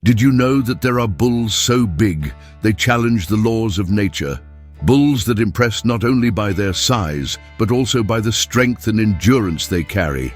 Did you know that there are bulls so big they challenge the laws of nature? Bulls that impress not only by their size, but also by the strength and endurance they carry.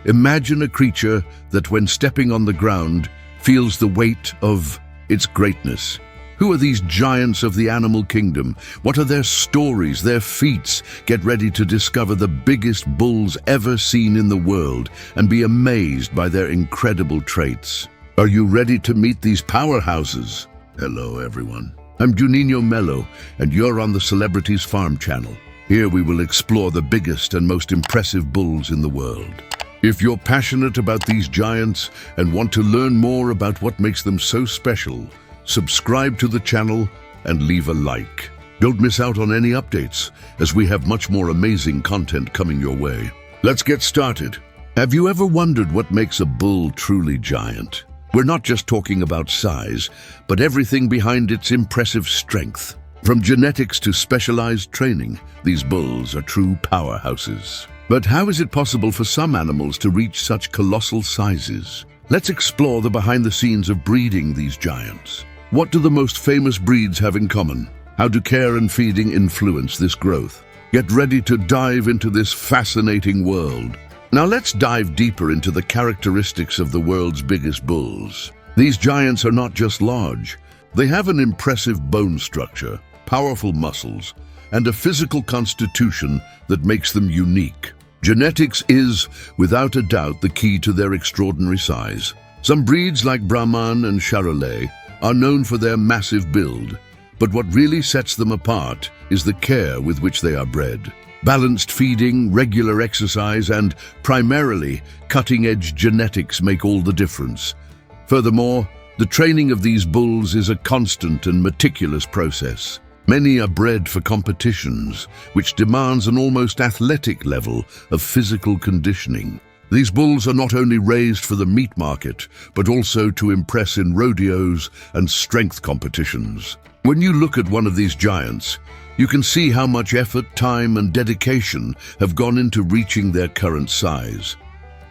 Imagine a creature that, when stepping on the ground, feels the weight of its greatness. Who are these giants of the animal kingdom? What are their stories, their feats? Get ready to discover the biggest bulls ever seen in the world and be amazed by their incredible traits. Are you ready to meet these powerhouses? Hello everyone. I'm Juninho Melo, and you're on the Celebrities Farm channel. Here we will explore the biggest and most impressive bulls in the world. If you're passionate about these giants and want to learn more about what makes them so special, subscribe to the channel and leave a like. Don't miss out on any updates, as we have much more amazing content coming your way. Let's get started. Have you ever wondered what makes a bull truly giant? We're not just talking about size, but everything behind its impressive strength. From genetics to specialized training, these bulls are true powerhouses. But how is it possible for some animals to reach such colossal sizes? Let's explore the behind-the-scenes of breeding these giants. What do the most famous breeds have in common? How do care and feeding influence this growth? Get ready to dive into this fascinating world. Now let's dive deeper into the characteristics of the world's biggest bulls. These giants are not just large. They have an impressive bone structure, powerful muscles, and a physical constitution that makes them unique. Genetics is, without a doubt, the key to their extraordinary size. Some breeds like Brahman and Charolais are known for their massive build, but what really sets them apart is the care with which they are bred. Balanced feeding, regular exercise, and primarily cutting-edge genetics make all the difference. Furthermore, the training of these bulls is a constant and meticulous process. Many are bred for competitions, which demands an almost athletic level of physical conditioning. These bulls are not only raised for the meat market, but also to impress in rodeos and strength competitions. When you look at one of these giants, you can see how much effort, time, and dedication have gone into reaching their current size.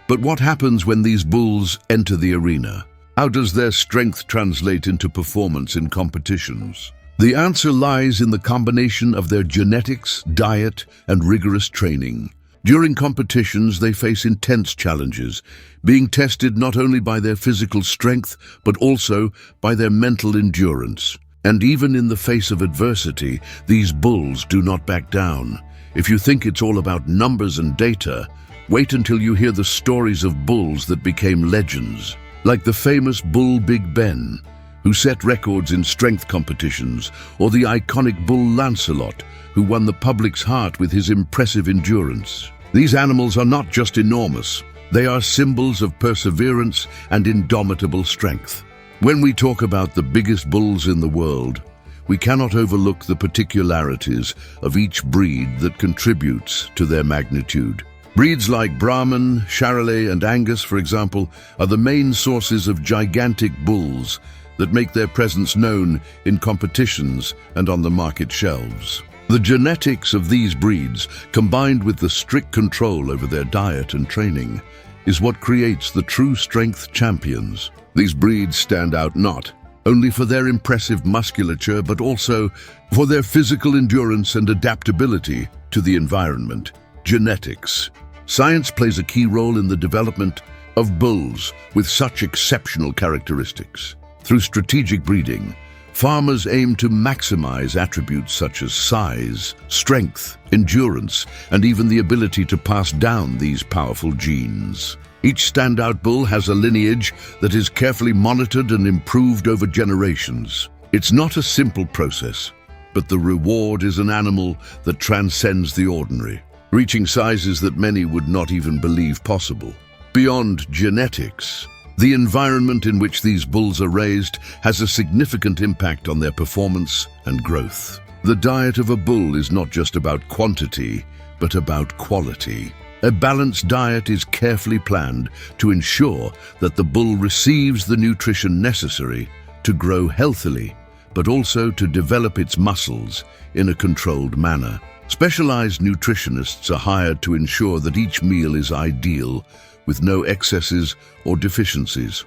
But what happens when these bulls enter the arena? How does their strength translate into performance in competitions? The answer lies in the combination of their genetics, diet, and rigorous training. During competitions, they face intense challenges, being tested not only by their physical strength, but also by their mental endurance. And even in the face of adversity, these bulls do not back down. If you think it's all about numbers and data, wait until you hear the stories of bulls that became legends, like the famous Bull Big Ben, who set records in strength competitions, or the iconic Bull Lancelot, who won the public's heart with his impressive endurance. These animals are not just enormous, they are symbols of perseverance and indomitable strength. When we talk about the biggest bulls in the world, we cannot overlook the particularities of each breed that contributes to their magnitude. Breeds like Brahman, Charolais, and Angus, for example, are the main sources of gigantic bulls that make their presence known in competitions and on the market shelves. The genetics of these breeds, combined with the strict control over their diet and training, is what creates the true strength champions. These breeds stand out not only for their impressive musculature, but also for their physical endurance and adaptability to the environment. Genetics. Science plays a key role in the development of bulls with such exceptional characteristics. Through strategic breeding, farmers aim to maximize attributes such as size, strength, endurance, and even the ability to pass down these powerful genes. Each standout bull has a lineage that is carefully monitored and improved over generations. It's not a simple process, but the reward is an animal that transcends the ordinary, reaching sizes that many would not even believe possible. Beyond genetics, the environment in which these bulls are raised has a significant impact on their performance and growth. The diet of a bull is not just about quantity, but about quality. A balanced diet is carefully planned to ensure that the bull receives the nutrition necessary to grow healthily, but also to develop its muscles in a controlled manner. Specialized nutritionists are hired to ensure that each meal is ideal, with no excesses or deficiencies.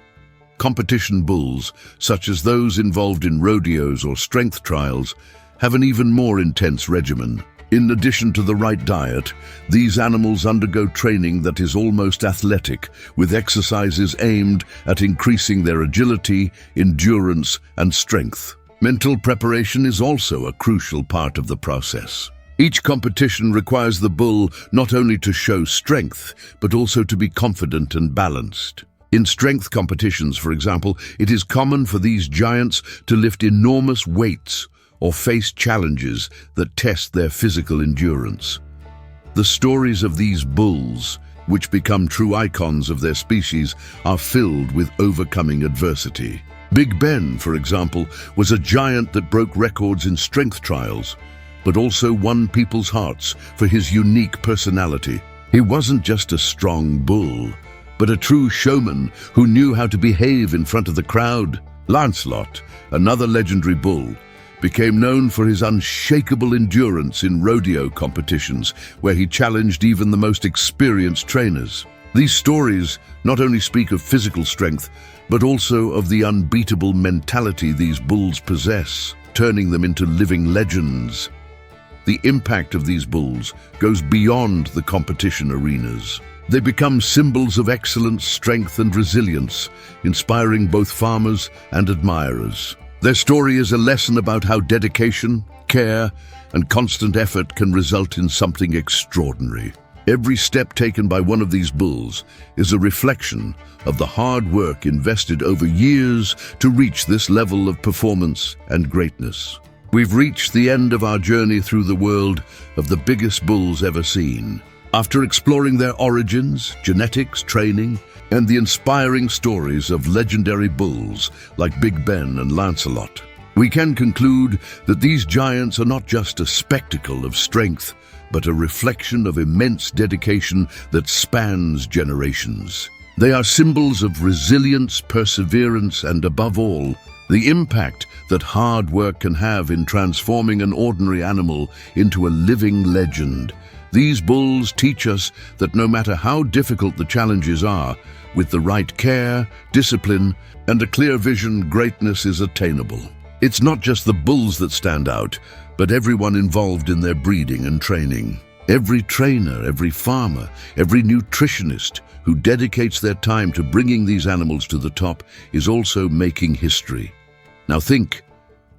Competition bulls, such as those involved in rodeos or strength trials, have an even more intense regimen. In addition to the right diet, these animals undergo training that is almost athletic, with exercises aimed at increasing their agility, endurance, and strength. Mental preparation is also a crucial part of the process. Each competition requires the bull not only to show strength, but also to be confident and balanced. In strength competitions, for example, it is common for these giants to lift enormous weights or face challenges that test their physical endurance. The stories of these bulls, which become true icons of their species, are filled with overcoming adversity. Big Ben, for example, was a giant that broke records in strength trials, but also won people's hearts for his unique personality. He wasn't just a strong bull, but a true showman who knew how to behave in front of the crowd. Lancelot, another legendary bull, became known for his unshakable endurance in rodeo competitions, where he challenged even the most experienced trainers. These stories not only speak of physical strength, but also of the unbeatable mentality these bulls possess, turning them into living legends. The impact of these bulls goes beyond the competition arenas. They become symbols of excellence, strength, and resilience, inspiring both farmers and admirers. Their story is a lesson about how dedication, care, and constant effort can result in something extraordinary. Every step taken by one of these bulls is a reflection of the hard work invested over years to reach this level of performance and greatness. We've reached the end of our journey through the world of the biggest bulls ever seen. After exploring their origins, genetics, training, and the inspiring stories of legendary bulls like Big Ben and Lancelot, we can conclude that these giants are not just a spectacle of strength, but a reflection of immense dedication that spans generations. They are symbols of resilience, perseverance, and above all, the impact that hard work can have in transforming an ordinary animal into a living legend. These bulls teach us that no matter how difficult the challenges are, with the right care, discipline, and a clear vision, greatness is attainable. It's not just the bulls that stand out, but everyone involved in their breeding and training. Every trainer, every farmer, every nutritionist who dedicates their time to bringing these animals to the top is also making history. Now think,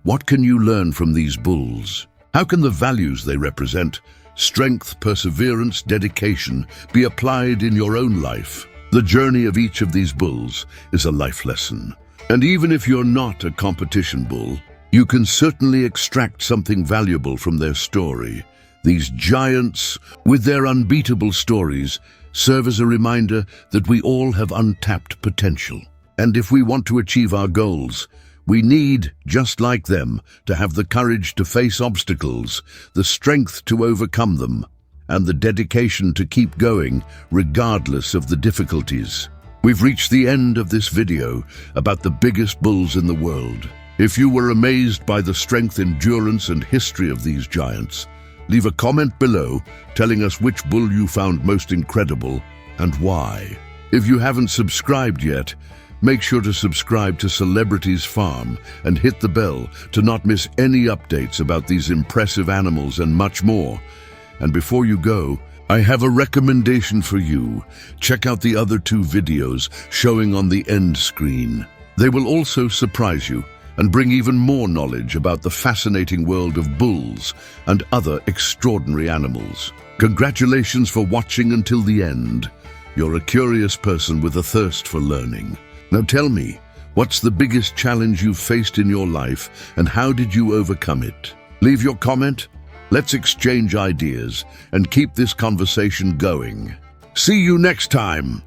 what can you learn from these bulls? How can the values they represent, strength, perseverance, dedication, be applied in your own life? The journey of each of these bulls is a life lesson. And even if you're not a competition bull, you can certainly extract something valuable from their story. These giants, with their unbeatable stories, serve as a reminder that we all have untapped potential. And if we want to achieve our goals, we need, just like them, to have the courage to face obstacles, the strength to overcome them, and the dedication to keep going regardless of the difficulties. We've reached the end of this video about the biggest bulls in the world. If you were amazed by the strength, endurance, and history of these giants, leave a comment below telling us which bull you found most incredible and why. If you haven't subscribed yet, make sure to subscribe to Celebrities Farm and hit the bell to not miss any updates about these impressive animals and much more. And before you go, I have a recommendation for you. Check out the other 2 videos showing on the end screen. They will also surprise you and bring even more knowledge about the fascinating world of bulls and other extraordinary animals. Congratulations for watching until the end. You're a curious person with a thirst for learning. Now tell me, what's the biggest challenge you've faced in your life and how did you overcome it? Leave your comment. Let's exchange ideas and keep this conversation going. See you next time.